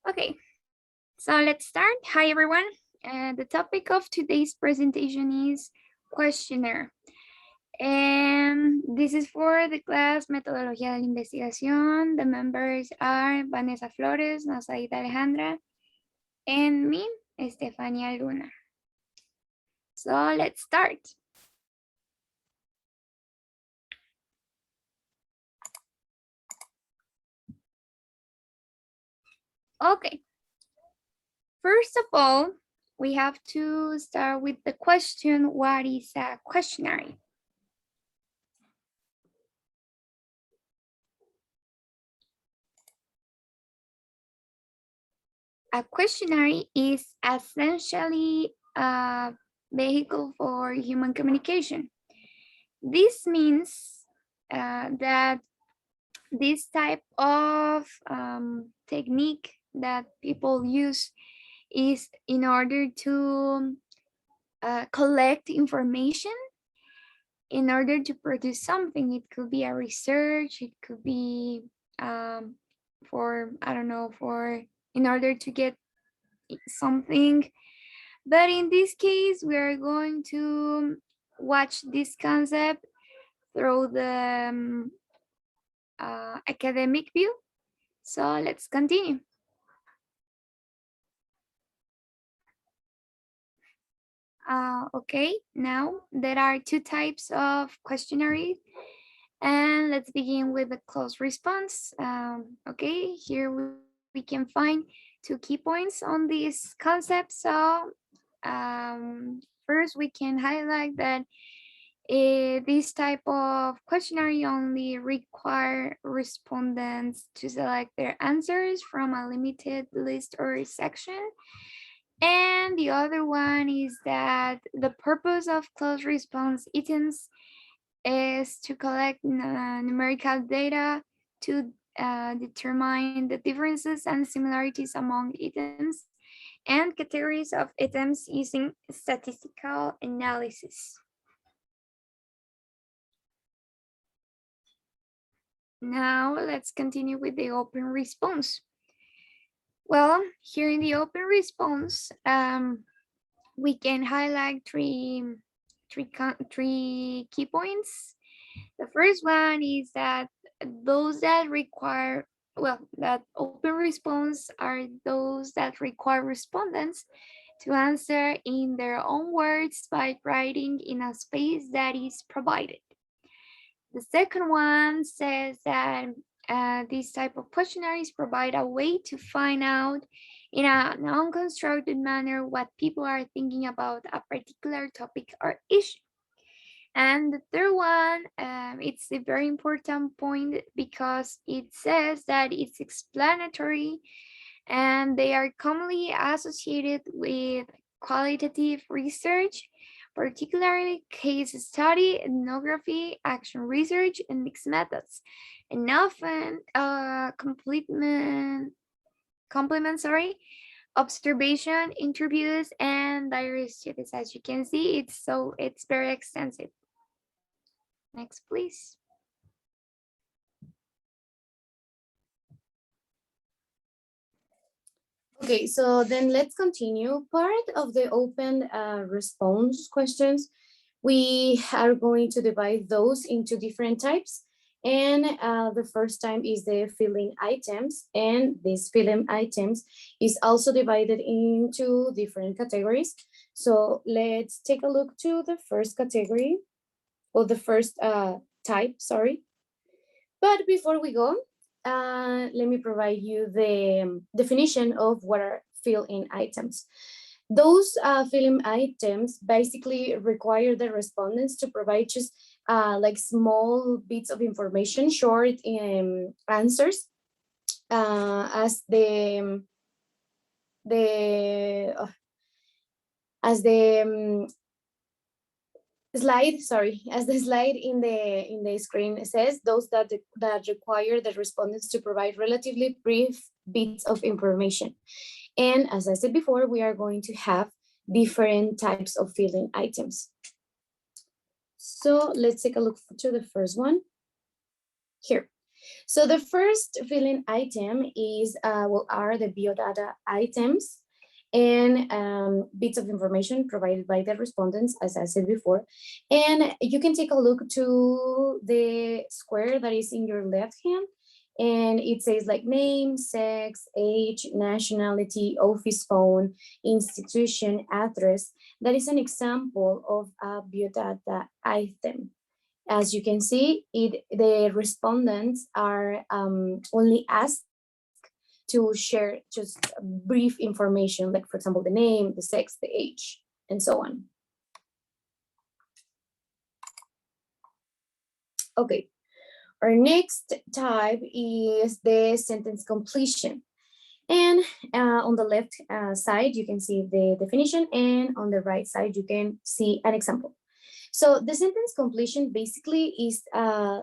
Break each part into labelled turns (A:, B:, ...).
A: Okay, so let's start. Hi, everyone. The topic of today's presentation is questionnaire. And this is for the class Metodología de la Investigación. The members are Vanessa Flores, Nazaita Alejandra, and me, Estefania Luna. So let's start. Okay. First of all, we have to start with the question, what is a questionnaire? A questionnaire is essentially a vehicle for human communication. This means that this type of technique that people use is in order to collect information in order to produce something. It could be a research, it could be for, I don't know, for in order to get something. But in this case, we are going to watch this concept through the academic view. So let's continue. Okay, now there are two types of questionnaires, and let's begin with the close response. Okay, here we can find two key points on this concept. So first we can highlight that this type of questionnaire only require respondents to select their answers from a limited list or section. And the other one is that the purpose of closed response items is to collect numerical data to determine the differences and similarities among items and categories of items using statistical analysis. Now let's continue with the open response. Well, here in the open response, we can highlight three key points. The first one is that those that require, well, that open response are those that require respondents to answer in their own words by writing in a space that is provided. The second one says that these type of questionnaires provide a way to find out in a non-constructed manner what people are thinking about a particular topic or issue. And the third one, it's a very important point because it says that it's explanatory and they are commonly associated with qualitative research, particularly case study, ethnography, action research, and mixed methods, and often complement observation, interviews, and diary studies. As you can see, it's very extensive. Next, please.
B: Okay, so then let's continue. Part of the open response questions, we are going to divide those into different types. And the first time is the filling items. And these filling items is also divided into different categories. So let's take a look to the first category, or the first type, sorry. But before we go, let me provide you the definition of what are fill-in items. Those fill-in items basically require the respondents to provide just like small bits of information, short answers, as the slide, sorry, as the slide in the screen says, those that require the respondents to provide relatively brief bits of information. And as I said before, we are going to have different types of filling items. So let's take a look to the first one here. So the first filling item is are the biodata items and bits of information provided by the respondents, as I said before. And you can take a look to the square that is in your left hand, and it says like name, sex, age, nationality, office phone, institution, address. That is an example of a biodata item. As you can see, the respondents are only asked to share just brief information, like for example, the name, the sex, the age, and so on. Okay, our next type is the sentence completion. And on the left side, you can see the definition, and on the right side, you can see an example. So the sentence completion basically is a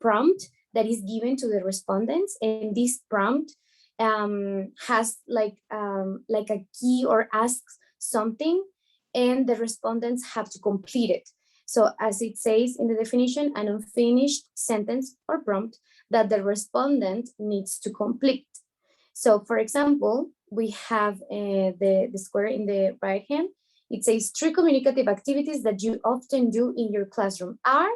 B: prompt that is given to the respondents, and this prompt has like a key or asks something, and the respondents have to complete it. So as it says in the definition, an unfinished sentence or prompt that the respondent needs to complete. So for example, we have the square in the right hand. It says three communicative activities that you often do in your classroom are,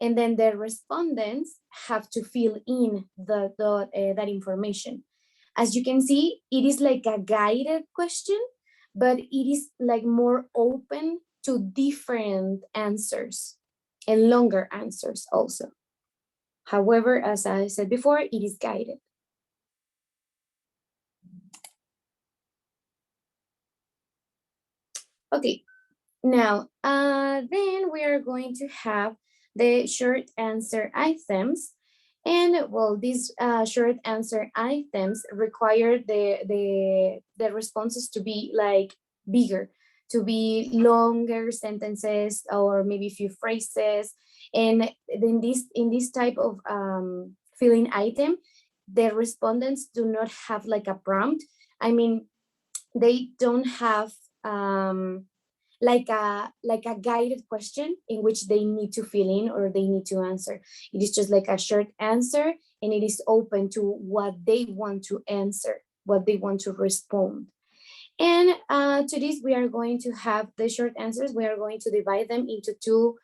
B: and then the respondents have to fill in that information. As you can see, it is like a guided question, but it is like more open to different answers and longer answers also. However, as I said before, it is guided. Okay, now, then we are going to have the short answer items. And well, these short answer items require the responses to be like bigger, to be longer sentences or maybe a few phrases. And in this type of filling item, the respondents do not have like a prompt. I mean, they don't have um, like a guided question in which they need to fill in or they need to answer. It is just like a short answer, and it is open to what they want to answer, what they want to respond. And to this, we are going to have the short answers. We are going to divide them into two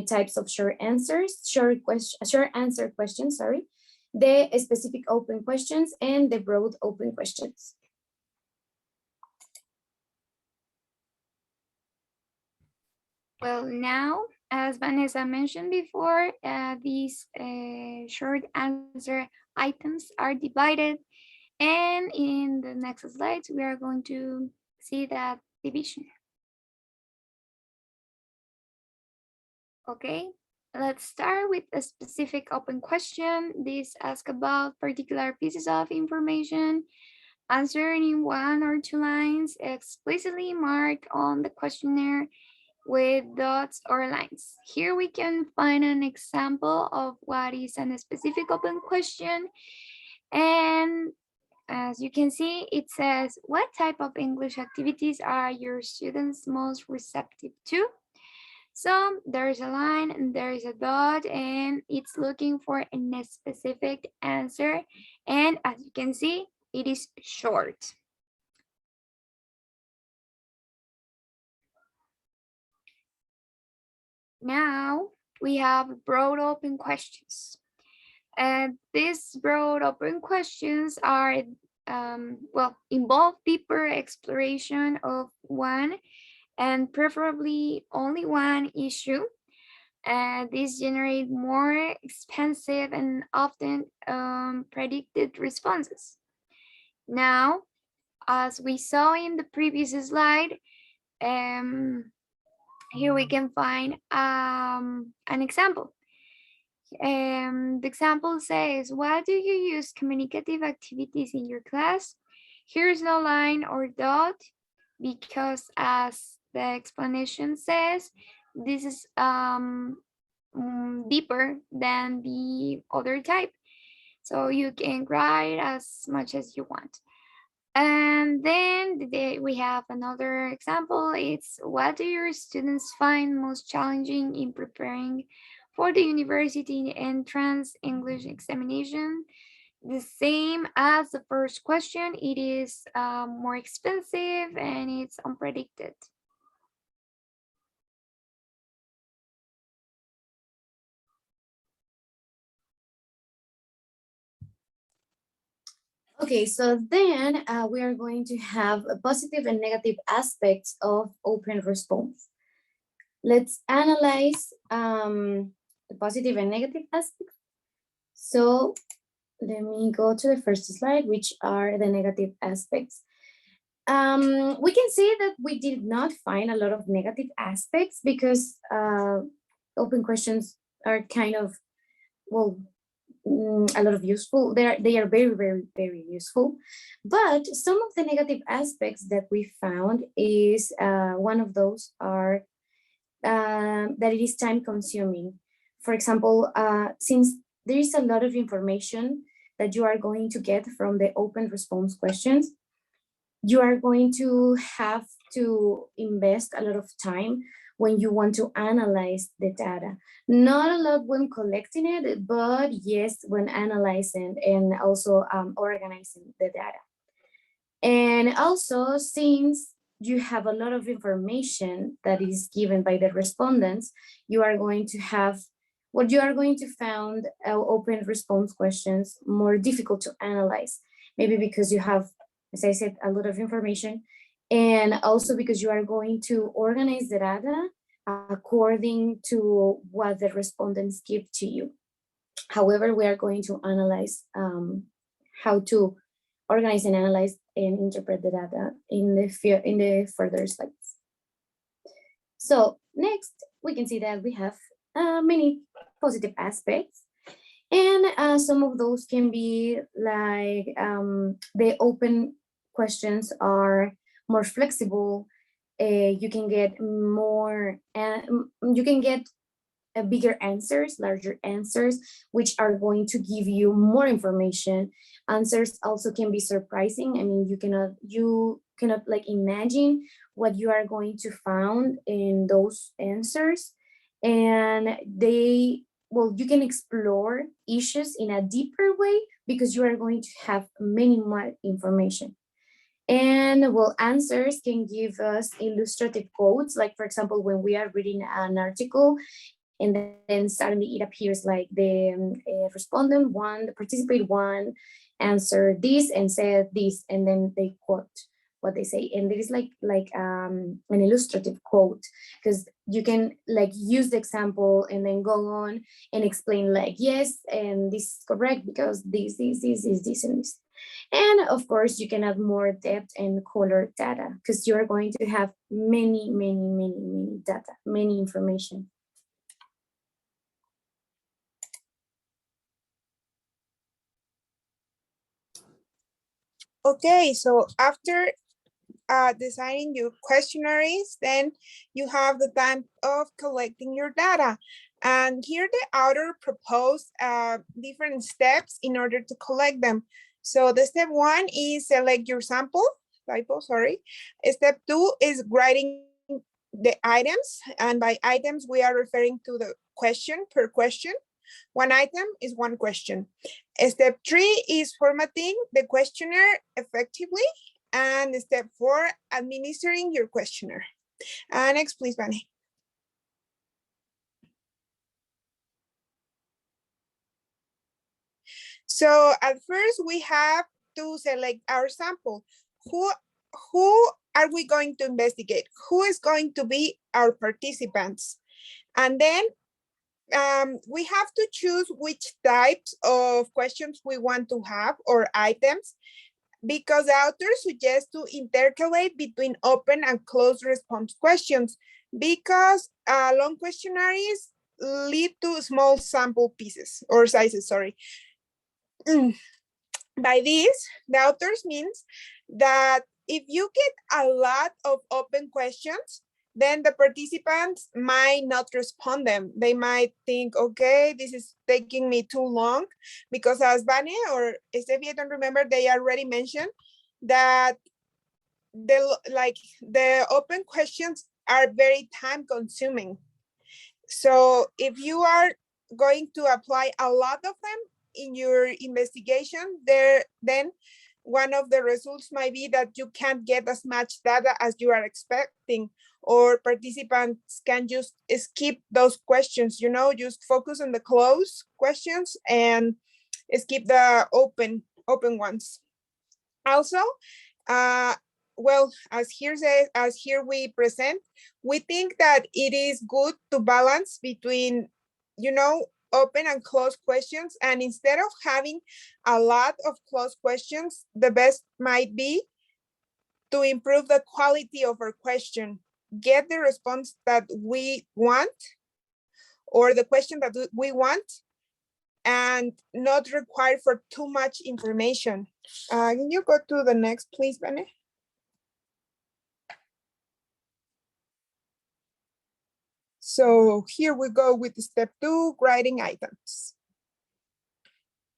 B: types of short answers, short answer questions, sorry, the specific open questions and the broad open questions.
A: Well, now, as Vanessa mentioned before, these short answer items are divided, and in the next slides, we are going to see that division. Okay, let's start with a specific open question. This asks about particular pieces of information answered in one or two lines explicitly marked on the questionnaire with dots or lines. Here we can find an example of what is a specific open question. And as you can see, it says, what type of English activities are your students most receptive to? So there's a line and there is a dot, and it's looking for a specific answer. And as you can see, it is short. Now we have broad open questions. And these broad open questions are, well, involve deeper exploration of one and preferably only one issue. These generate more expensive and often predicted responses. Now, as we saw in the previous slide, um, here we can find an example. The example says, what do you use communicative activities in your class? Here's no line or dot because as the explanation says, this is deeper than the other type. So you can write as much as you want. And then we have another example. It's what do your students find most challenging in preparing For the university entrance English examination, the same as the first question, it is more expensive and it's unpredicted.
B: Okay, so then we are going to have a positive and negative aspects of open response. Let's analyze the positive and negative aspects. So let me go to the first slide, which are the negative aspects. We can say that we did not find a lot of negative aspects because open questions are kind of, well, a lot of useful. They are very, very, very useful. But some of the negative aspects that we found is one of those are that it is time consuming. For example, since there is a lot of information that you are going to get from the open response questions, you are going to have to invest a lot of time when you want to analyze the data. Not a lot when collecting it, but yes, when analyzing and also organizing the data. And also, since you have a lot of information that is given by the respondents, you are going to have what you are going to find open response questions more difficult to analyze. Maybe because you have, as I said, a lot of information, and also because you are going to organize the data according to what the respondents give to you. However, we are going to analyze how to organize and analyze and interpret the data in the further slides. So next, we can see that we have many positive aspects, and some of those can be like the open questions are more flexible. You can get more, you can get bigger answers, larger answers, which are going to give you more information. Answers also can be surprising. I mean, you cannot like imagine what you are going to find in those answers, and you can explore issues in a deeper way because you are going to have many more information. And well, answers can give us illustrative quotes, like for example, when we are reading an article and then suddenly it appears like the respondent one, the participant one answered this and said this, and then they quote what they say, and there is an illustrative quote, because you can like use the example and then go on and explain like, yes, and this is correct because this is this and this. And of course, you can add more depth and color data because you are going to have many, many, many, many data, many information.
C: Okay, so after designing your questionnaires, then you have the time of collecting your data. And here the author proposed different steps in order to collect them. So the step one is select your sample, typo, sorry. Step two is writing the items, and by items, we are referring to the question per question. One item is one question. Step three is formatting the questionnaire effectively. And step four, administering your questionnaire. Next, please, Vani. So at first we have to select our sample. Who are we going to investigate? Who is going to be our participants? And then we have to choose which types of questions we want to have or items, because the author suggests to intercalate between open and closed response questions, because long questionnaires lead to small sample pieces or sizes, sorry. By this, the authors means that if you get a lot of open questions, then the participants might not respond them. They might think, okay, this is taking me too long, because as Vane or Steffi, I don't remember, they already mentioned that the open questions are very time consuming. So if you are going to apply a lot of them in your investigation, then one of the results might be that you can't get as much data as you are expecting, or participants can just skip those questions, just focus on the closed questions and skip the open ones. Also, uh, well, as here we present, we think that it is good to balance between, open and closed questions. And instead of having a lot of closed questions, the best might be to improve the quality of our question, get the response that we want, or the question that we want, and not required for too much information. Can you go to the next, please, Bene? So here we go with step 2, grading items.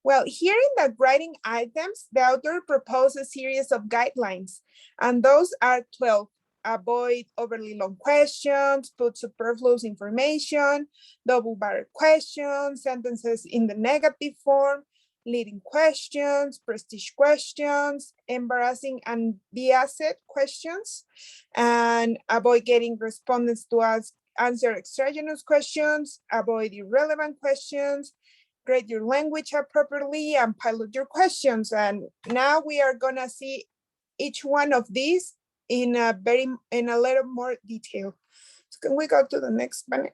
C: Well, here in the grading items, the author proposed a series of guidelines, and those are 12. Avoid overly long questions, put superfluous information, double-barrel questions, sentences in the negative form, leading questions, prestige questions, embarrassing and biased questions, and avoid getting respondents to answer extraneous questions, avoid irrelevant questions, grade your language appropriately, and pilot your questions. And now we are gonna see each one of these in a little more detail. So can we go to the next one?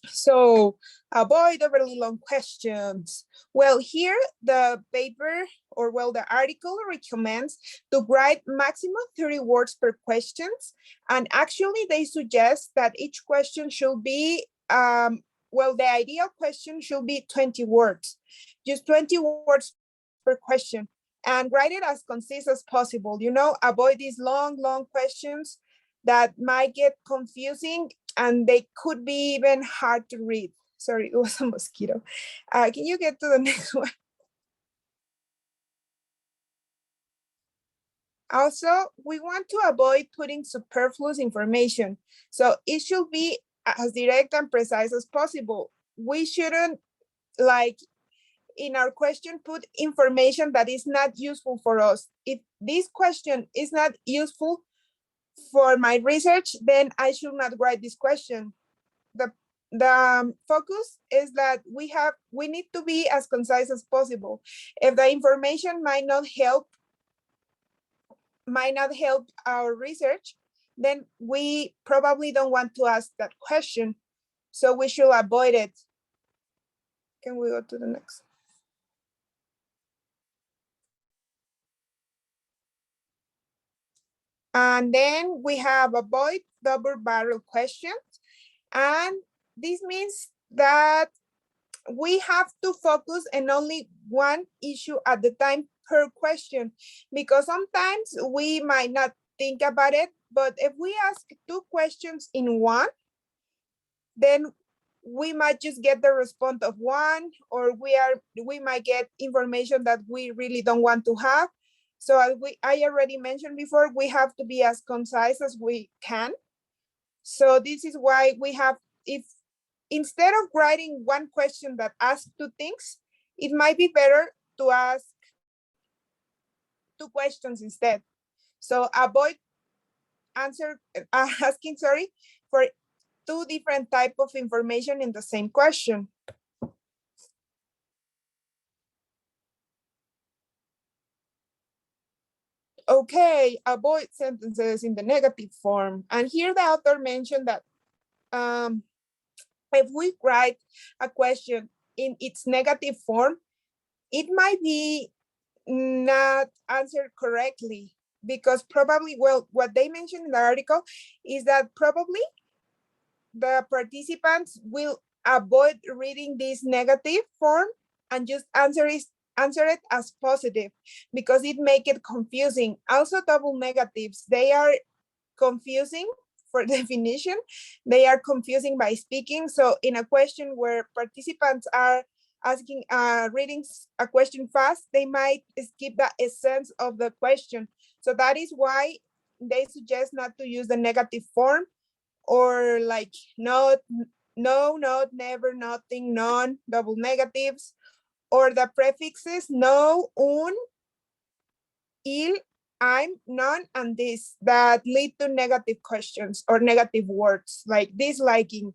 C: So avoid overly long questions. Well, here the paper, or well, the article recommends to write maximum 30 words per questions. And actually they suggest that each question should be, well, the ideal question should be 20 words, just 20 words per question, and write it as concise as possible. Avoid these long questions that might get confusing, and they could be even hard to read. Sorry, it was a mosquito. Can you get to the next one? Also, we want to avoid putting superfluous information. So it should be as direct and precise as possible. We shouldn't, like, in our question, put information that is not useful for us. If this question is not useful for my research, then I should not write this question. The focus is that we need to be as concise as possible. If the information might not help our research, then we probably don't want to ask that question. So we should avoid it. Can we go to the next? And then we have avoid double barrel questions. And this means that we have to focus on only one issue at the time per question, because sometimes we might not think about it, but if we ask 2 questions in one, then we might just get the response of one, or we might get information that we really don't want to have. So as I already mentioned before, we have to be as concise as we can. So this is why we have, if instead of writing one question that asks 2 things, it might be better to ask 2 questions instead. So avoid asking, for 2 different type of information in the same question. Okay, avoid sentences in the negative form. And here the author mentioned that if we write a question in its negative form, it might be not answered correctly, because probably, well, what they mentioned in the article is that probably the participants will avoid reading this negative form and just answer it as positive, because it make it confusing. Also, double negatives, they are confusing for definition. They are confusing by speaking. So in a question where participants are reading a question fast, they might skip the essence of the question. So that is why they suggest not to use the negative form, or like not no, not, never, nothing, none, double negatives, or the prefixes no, un, il, I'm, none, and this that lead to negative questions or negative words like disliking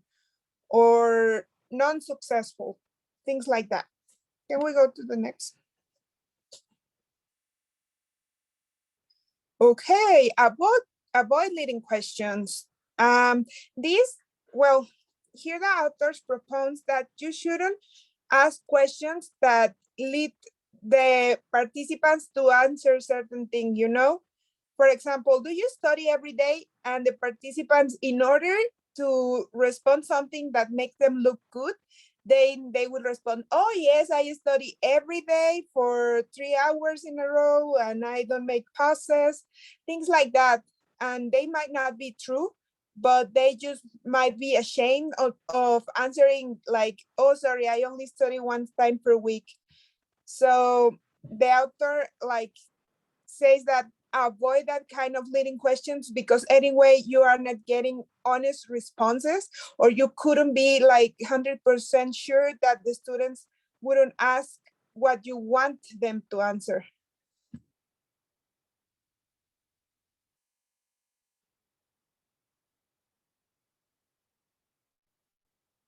C: or non-successful, things like that. Can we go to the next? Okay, avoid leading questions. These, well, here the authors propose that you shouldn't ask questions that lead the participants to answer certain thing, you know? For example, do you study every day? And the participants, in order to respond something that makes them look good, they will respond, oh yes, I study every day for 3 hours in a row and I don't make pauses, things like that. And they might not be true, but they just might be ashamed of answering like, oh, sorry, I only study one time per week. So the author like says that avoid that kind of leading questions because anyway you are not getting honest responses, or you couldn't be like 100% sure that the students wouldn't ask what you want them to answer.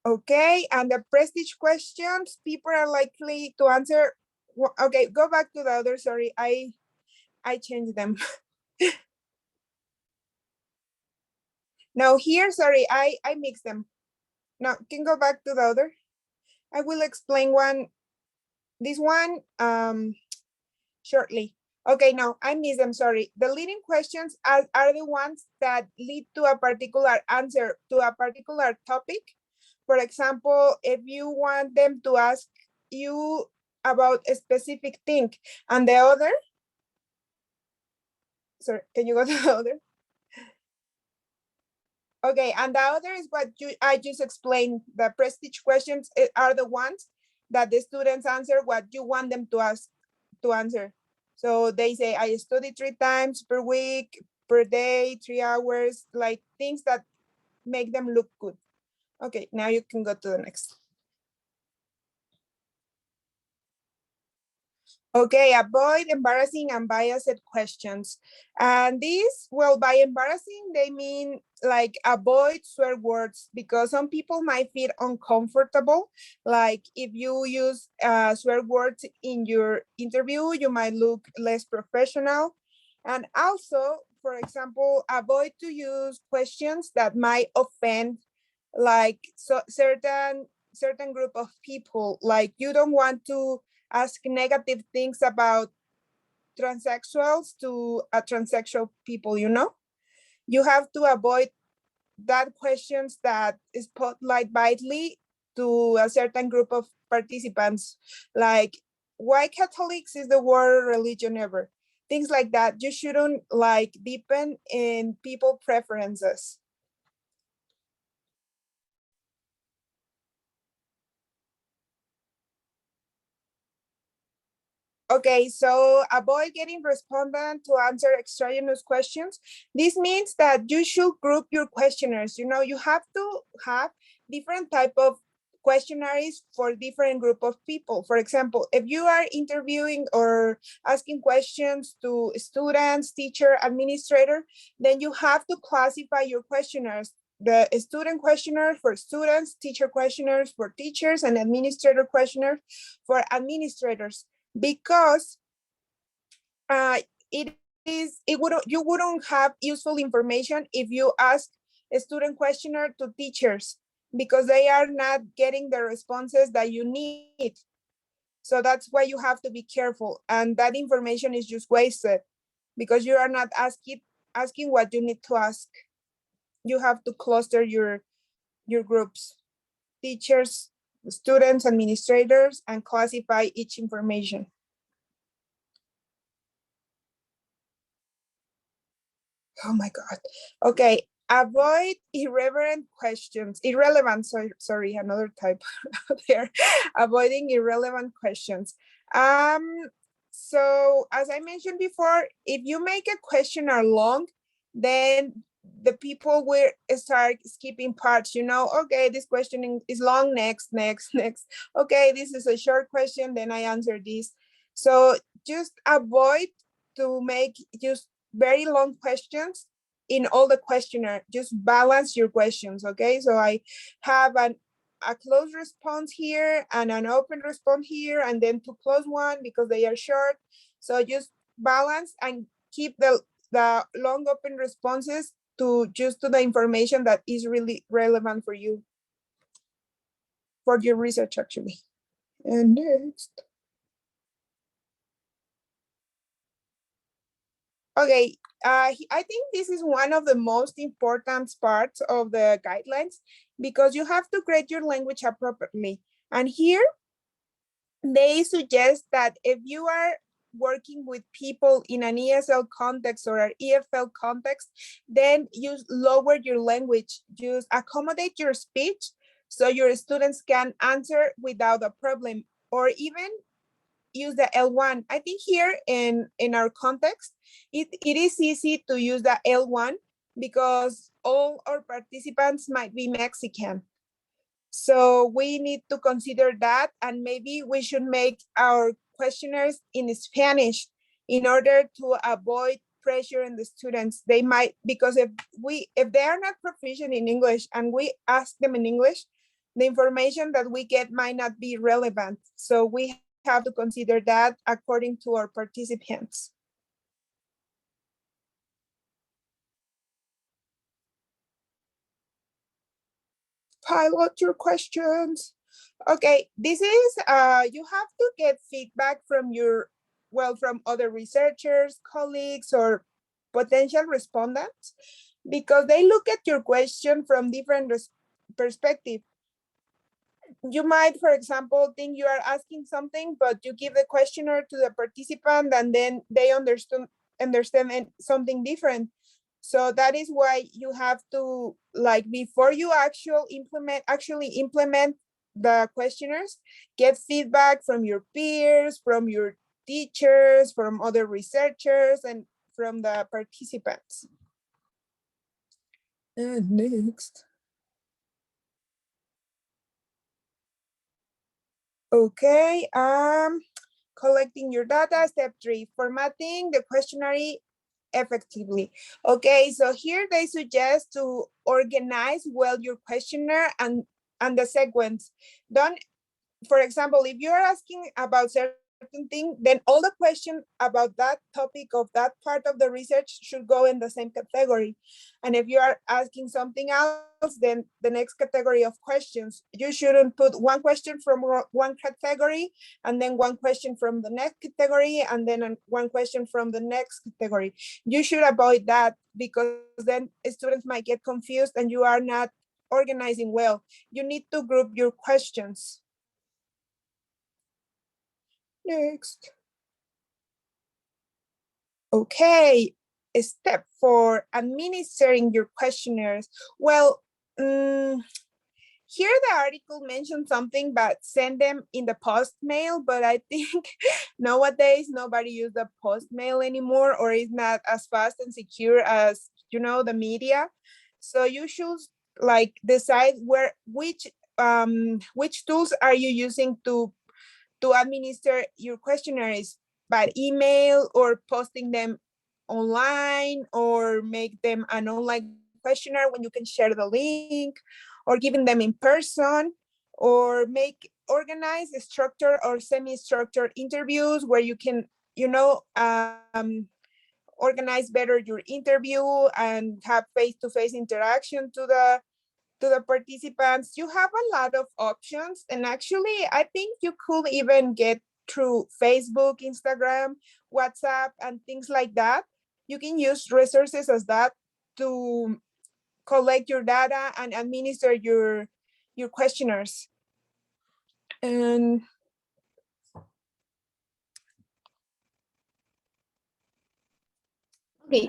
C: Okay, and the prestige questions, people are likely to answer. Okay, go back to the other, sorry, I changed them. Now here, sorry, I mixed them. Now can go back to the other. I will explain this one shortly. Okay, no, I missed them, sorry. The leading questions are the ones that lead to a particular answer to a particular topic. For example, if you want them to ask you about a specific thing, and the other, sorry, can you go to the other? Okay, and the other is what I just explained. The prestige questions are the ones that the students answer what you want them to ask to answer. So they say, I study 3 times per week, per day, 3 hours, like things that make them look good. Okay, now you can go to the next. Okay, avoid embarrassing and biased questions. And this, well, by embarrassing, they mean like avoid swear words, because some people might feel uncomfortable. Like if you use swear words in your interview, you might look less professional. And also, for example, avoid to use questions that might offend like certain group of people. Like you don't want to ask negative things about transsexuals to a transsexual people, you know? You have to avoid that questions that spotlight badly to a certain group of participants, like why Catholics is the worst religion ever. Things like that. You shouldn't like deepen in people preferences. Okay, so avoid getting respondent to answer extraneous questions. This means that you should group your questionnaires. You know, you have to have different type of questionnaires for different group of people. For example, if you are interviewing or asking questions to students, teacher, administrator, then you have to classify your questionnaires. The student questionnaire for students, teacher questionnaires for teachers, and administrator questionnaire for administrators, because you wouldn't have useful information if you ask a student questionnaire to teachers, because they are not getting the responses that you need. So that's why you have to be careful, and that information is just wasted because you are not asking what you need to ask. You have to cluster your groups, teachers, students, administrators, and classify each information. Oh my God. Okay. Avoid irreverent questions. Irrelevant, sorry, another type there. Avoiding irrelevant questions. So as I mentioned before, if you make a questionnaire long, then the people will start skipping parts, okay, this question is long, next, next, next. Okay, this is a short question, then I answer this. So just avoid to make just very long questions in all the questionnaire. Just balance your questions, okay? So I have a close response here and an open response here, and then two close one because they are short. So just balance and keep the long open responses to just to the information that is really relevant for you, for your research actually. And next. Okay, I think this is one of the most important parts of the guidelines because you have to grade your language appropriately. And here they suggest that if you are working with people in an ESL context or an EFL context, then you lower your language, just accommodate your speech so your students can answer without a problem, or even use the L1. I think here in our context, it is easy to use the L1 because all our participants might be Mexican. So we need to consider that, and maybe we should make our questionnaires in Spanish in order to avoid pressure on the students. They might, because if they are not proficient in English and we ask them in English, the information that we get might not be relevant. So we have to consider that according to our participants. Pilot your questions. Okay, this is, you have to get feedback from from other researchers, colleagues, or potential respondents, because they look at your question from different perspective. You might, for example, think you are asking something, but you give the questionnaire to the participant and then they understand something different. So that is why you have to, like, before you actually implement the questionnaires, get feedback from your peers, from your teachers, from other researchers, and from the participants. And next. Okay, collecting your data. Step 3, formatting the questionnaire effectively. Okay, so here they suggest to organize well your questionnaire and the sequence. Don't, for example, if you're asking about certain thing, then all the question about that topic of that part of the research should go in the same category. And if you are asking something else, then the next category of questions, you shouldn't put one question from one category and then one question from the next category and then one question from the next category. You should avoid that because then students might get confused and you are not organizing well. You need to group your questions. Next. Okay, step 4, administering your questionnaires. Well, here the article mentioned something, but send them in the post mail, but I think nowadays nobody use the post mail anymore, or it's not as fast and secure as, the media. So you should like decide which tools are you using to administer your questionnaires, by email or posting them online, or make them an online questionnaire when you can share the link, or giving them in person, or organize structured or semi-structured interviews where you can, organize better your interview and have face-to-face interaction to the participants. You have a lot of options, and actually I think you could even get through Facebook, Instagram, WhatsApp, and things like that. You can use resources as that to collect your data and administer your questionnaires. And
B: Okay,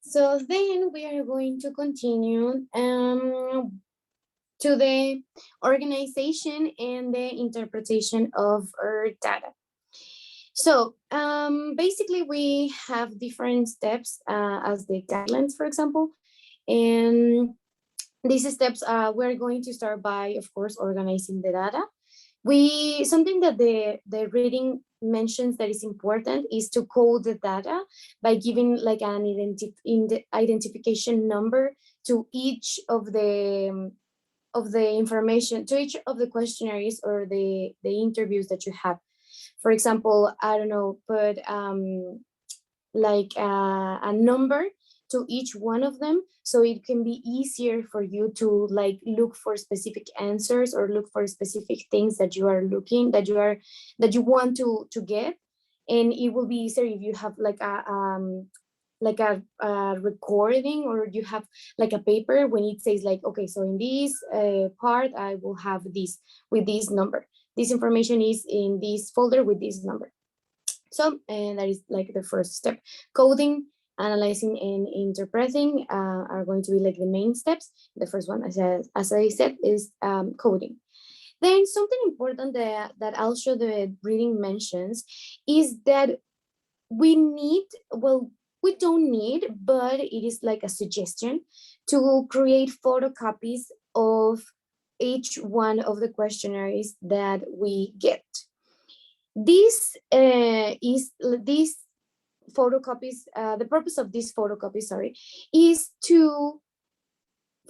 B: so then we are going to continue to the organization and the interpretation of our data. So basically we have different steps as the guidelines, for example, And these steps, we're going to start by, of course, organizing the data. Something that the reading mentions that is important is to code the data by giving like an identification number to each of the information, to each of the questionnaires or the interviews that you have. For example, I don't know, put like a number to each one of them, so it can be easier for you to like look for specific answers or look for specific things that you are looking, that you want to get. And it will be easier if you have like a recording, or you have like a paper when it says like, okay, so in this part I will have this with this number, this information is in this folder with this number. So, and that is like the first step. Coding, analyzing, and interpreting are going to be like the main steps. The first one, as I said, is coding. Then something important that also the reading mentions is that we need, well, we don't need, but it is like a suggestion to create photocopies of each one of the questionnaires that we get. This is these photocopies. The purpose of these photocopies, sorry, is to,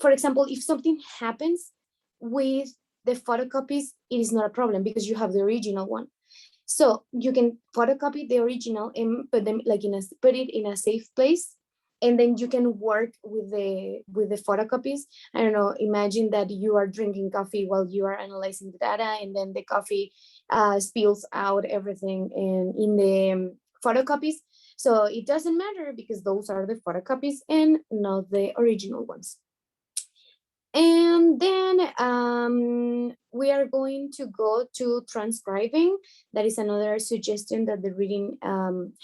B: for example, if something happens with the photocopies, it is not a problem because you have the original one. So you can photocopy the original and put them like put it in a safe place, and then you can work with the photocopies. I don't know, imagine that you are drinking coffee while you are analyzing the data, and then the coffee spills out everything in the photocopies. So it doesn't matter because those are the photocopies and not the original ones. And then we are going to go to transcribing. That is another suggestion that the reading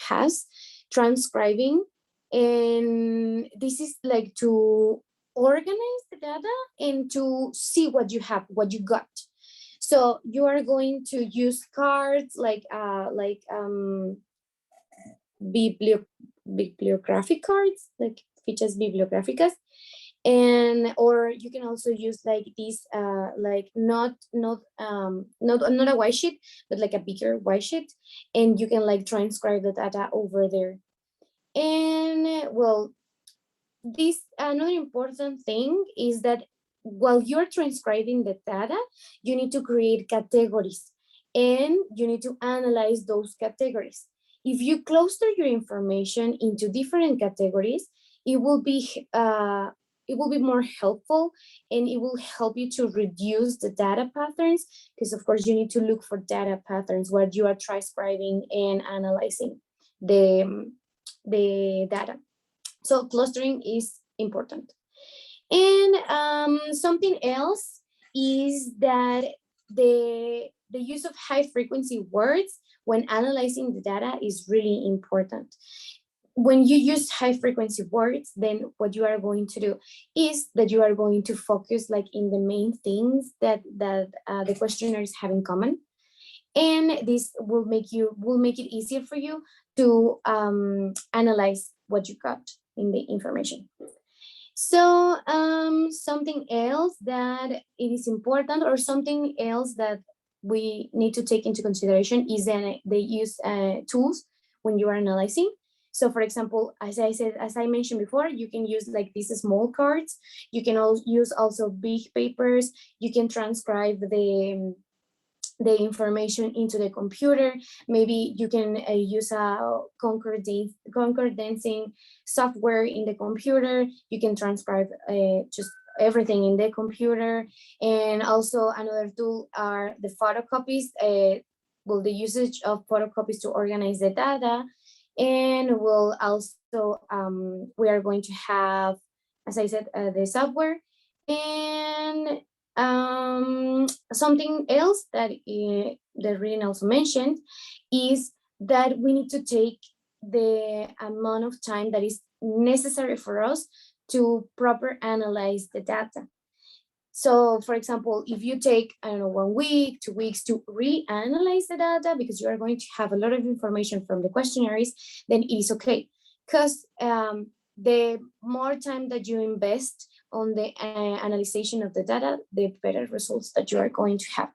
B: has, transcribing. And this is like to organize the data and to see what you have, what you got. So you are going to use cards like bibliographic cards, like fichas bibliográficas, and or you can also use like these like not a white sheet, but like a bigger white sheet, and you can like transcribe the data over there. And well, this another important thing is that while you're transcribing the data, you need to create categories and you need to analyze those categories. If you cluster your information into different categories, it will be more helpful, and it will help you to reduce the data patterns, because of course you need to look for data patterns while you are transcribing and analyzing the data. So clustering is important. And something else is that the use of high frequency words when analyzing the data is really important. When you use high frequency words, then what you are going to do is that you are going to focus like in the main things that the questionnaires have in common, and this will make it easier for you to analyze what you got in the information. So something else that it is important, or something else that we need to take into consideration, is that they use tools when you are analyzing. So for example, as I mentioned before, you can use like these small cards. You can use also big papers. You can transcribe the information into the computer. Maybe you can use a concordensing software in the computer. You can transcribe just everything in the computer. And also another tool are the photocopies. The usage of photocopies to organize the data. And we'll also, we are going to have, as I said, the software. And something else that the reading also mentioned is that we need to take the amount of time that is necessary for us to proper analyze the data. So for example, if you take, I don't know, 1 week, 2 weeks to reanalyze the data because you are going to have a lot of information from the questionnaires, then it is okay. Because the more time that you invest on the analyzation of the data, the better results that you are going to have.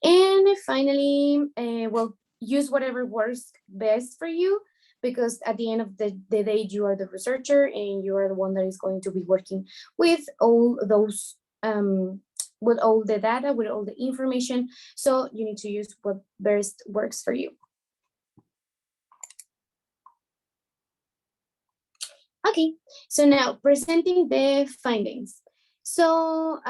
B: And finally, well, use whatever works best for you, because at the end of the day, you are the researcher and you are the one that is going to be working with all those, with all the data, with all the information. So you need to use what best works for you. Okay, so now presenting the findings. So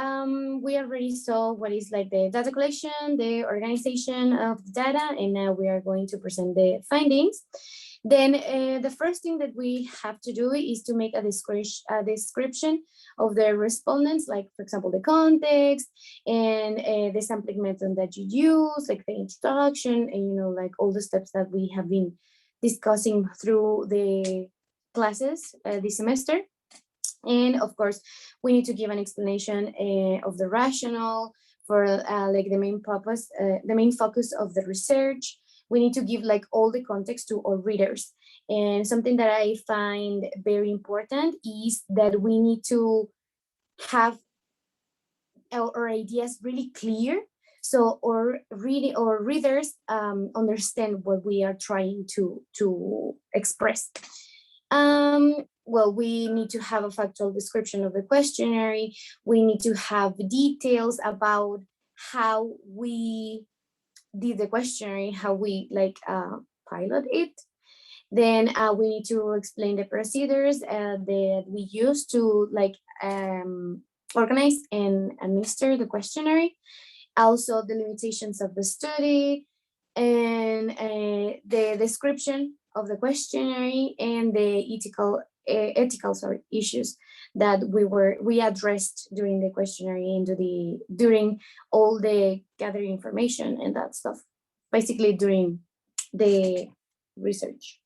B: we already saw what is like the data collection, the organization of the data, and now we are going to present the findings. Then the first thing that we have to do is to make a description of the respondents, like for example, the context and the sampling method that you use, like the introduction, and like all the steps that we have been discussing through the classes this semester. And of course, we need to give an explanation of the rationale for like the main focus of the research. We need to give like all the context to our readers. And something that I find very important is that we need to have our ideas really clear, so our readers understand what we are trying to express. Well, we need to have a factual description of the questionnaire. We need to have details about how we did the questionnaire, how we like pilot it. Then we need to explain the procedures that we use to like organize and administer the questionnaire. Also the limitations of the study, and the description of the questionnaire, and the ethical issues that we addressed during the questionnaire and during all the gathering information and that stuff, basically during the research.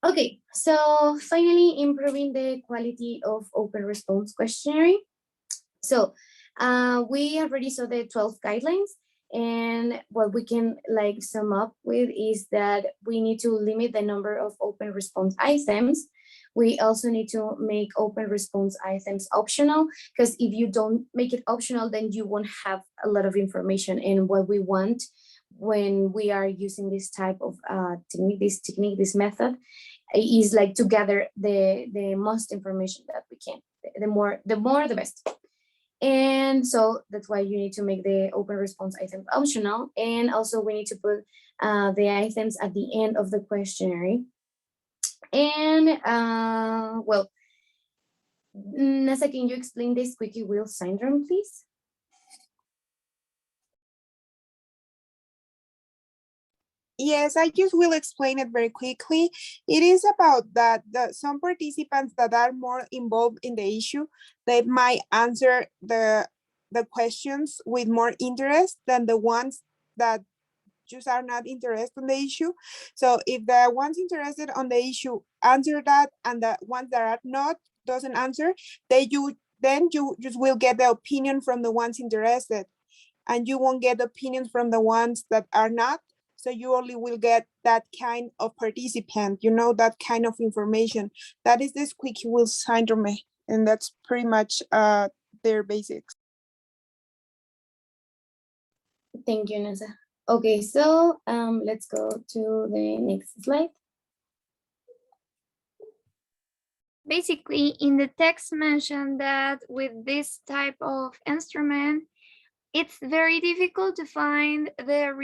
B: Okay, so finally, improving the quality of open response questionnaire. So we already saw the 12 guidelines, and what we can like sum up with is that we need to limit the number of open response items. We also need to make open response items optional, because if you don't make it optional, then you won't have a lot of information. And what we want when we are using this type of technique, this method, is like to gather the most information that we can. The more, the best. And so that's why you need to make the open response items optional. And also we need to put the items at the end of the questionnaire. And well, Nasa, can you explain this squeaky wheel syndrome, please?
C: Yes, I just will explain it very quickly. It is about that some participants that are more involved in the issue, they might answer the questions with more interest than the ones that just are not interested in the issue. So if the ones interested on the issue answer that, and the ones that are not doesn't answer, then you just will get the opinion from the ones interested, and you won't get opinions from the ones that are not. So you only will get that kind of participant, that kind of information. That is the squeaky wheel syndrome, and that's pretty much their basics.
B: Thank you, Nasa. Okay, so let's go to the next slide.
A: Basically, in the text mentioned that with this type of instrument, it's very difficult to find the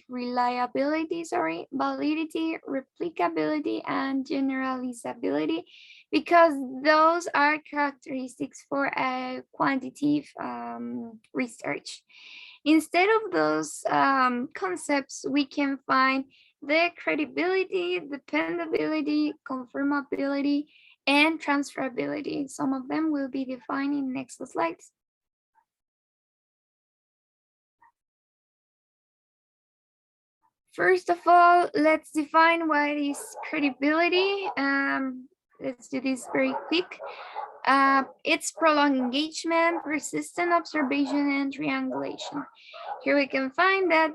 A: reliability, validity, replicability, and generalizability, because those are characteristics for a quantitative research. Instead of those concepts, we can find the credibility, dependability, confirmability, and transferability. Some of them will be defined in next slides. First of all, let's define what is credibility. Let's do this very quick. It's prolonged engagement, persistent observation, and triangulation. Here we can find that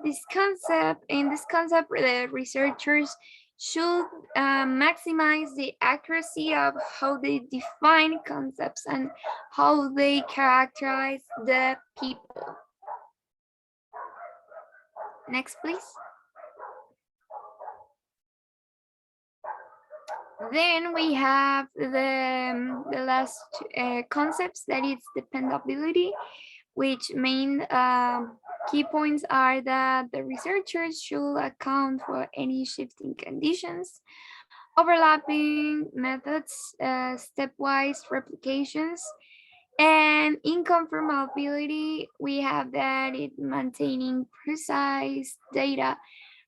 A: in this concept, the researchers should maximize the accuracy of how they define concepts and how they characterize the people. Next, please. Then we have the last concepts, that is dependability, which main key points are that the researchers should account for any shifting conditions, overlapping methods, stepwise replications, and inconfirmability. We have that it maintaining precise data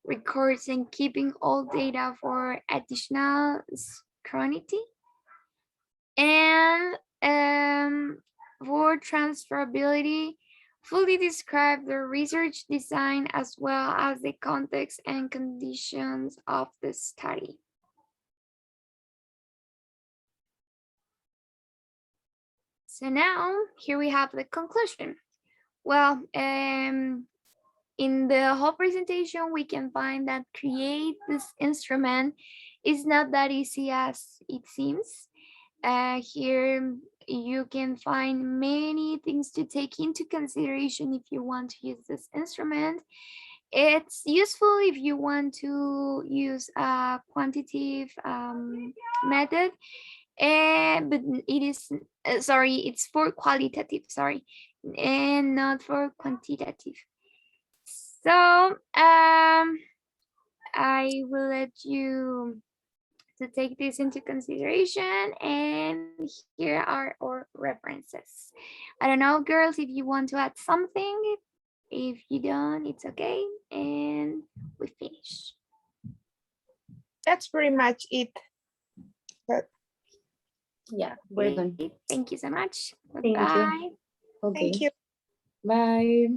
A: records and keeping all data for additional scrutiny. And for transferability, fully describe the research design as well as the context and conditions of the study. So now here we have the conclusion. Well, in the whole presentation, we can find that create this instrument is not that easy as it seems. Here you can find many things to take into consideration if you want to use this instrument. It's useful if you want to use a quantitative method, but it is, sorry, it's for qualitative, sorry, and not for quantitative. So I will let you to take this into consideration, and here are our references. I don't know, girls, if you want to add something. If you don't, it's okay, and we finish.
C: That's pretty much it. But
B: Yeah, we're done.
A: Thank you so much.
B: Thank you.
A: Bye.
B: Okay.
C: thank you.
B: Bye.